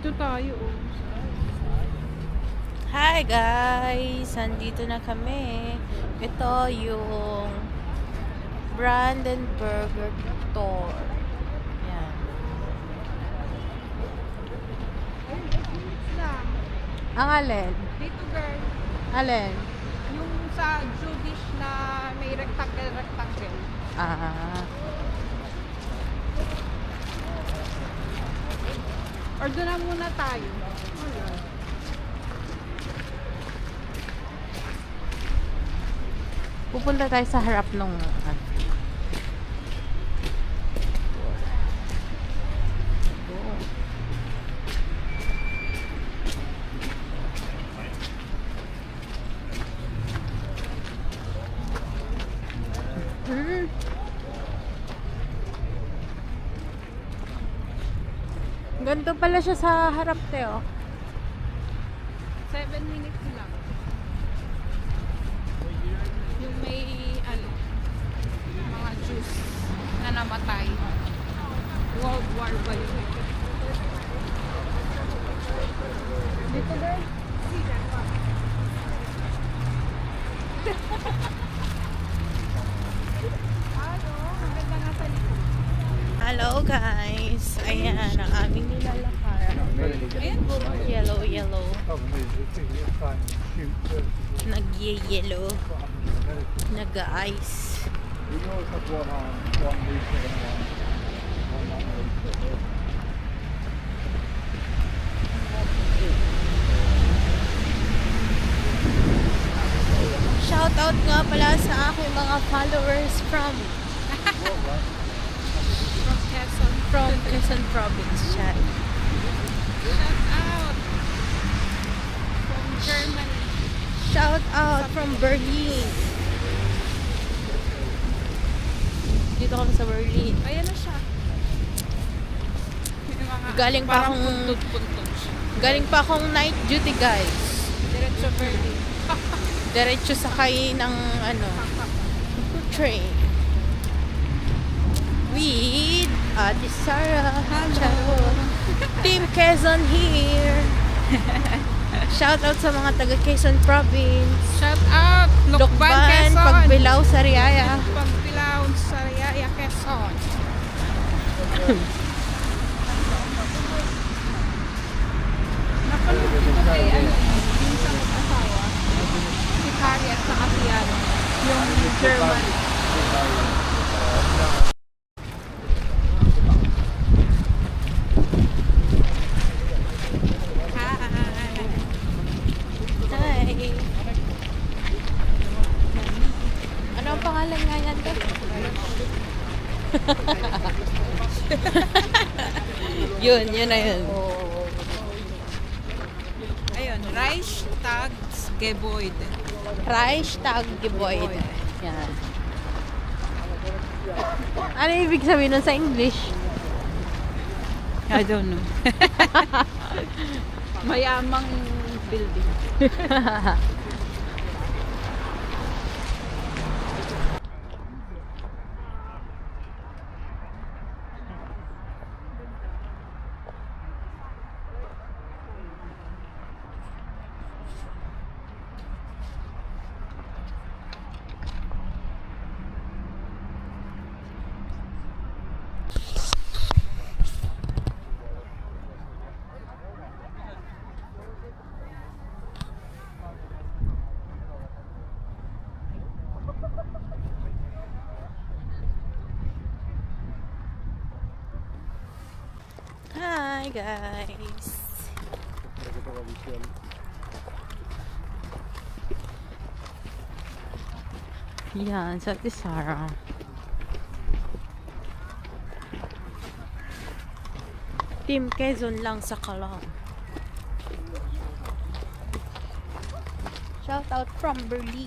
Dito tayo, oh. Hi guys! Nandito na kami. Ito yung Brandenburger Tor. Yan. Ang alin? Dito, girl. Alin? Yung sa Jewish na may rectangle. Ah. Order na muna tayo. Pupunta tayo sa harap nung ganito pala siya sa harap, Teo. 7 minutes lang. Yung may, mga Jews na namatay. World War ba yun? Dito, girl. Maganda nga sa likod. Hello guys! Ayan ang aming nilalakar. Yellow. Nag-yellow. Nag-ice. Shout out nga pala sa aking mga followers from Quezon Province. Chat. Shout out from Germany. Shout out from Berlin. Dito kami sa Berlin. Ayan na siya. Yung mga Galing pa parang akong puntod siya. Galing pa akong night duty, guys. Diretso Berlin. Diretso sakay ng train. With Ate Sarah. Hello. Team Quezon here. Shout out sa mga taga Quezon Province. Shout out Lukban, Quezon. Pagbilao, Sariaya. Pagbilao, Sariaya, Quezon. Napanood ko kay yung sa mag-asawa. Si Harry at saka si yung German. Hi. Ano ang pangalan nga yan to? yun na yun. Ayun, Reichstagsgebäude. Reichstagsgebäude. Yan. Ano ibig sabihin nun sa English? I don't know. Mayamang building. Hi guys. Yan, sa Ate Sarah. Team Quezon lang sa Kalong. Shout out from Berlin.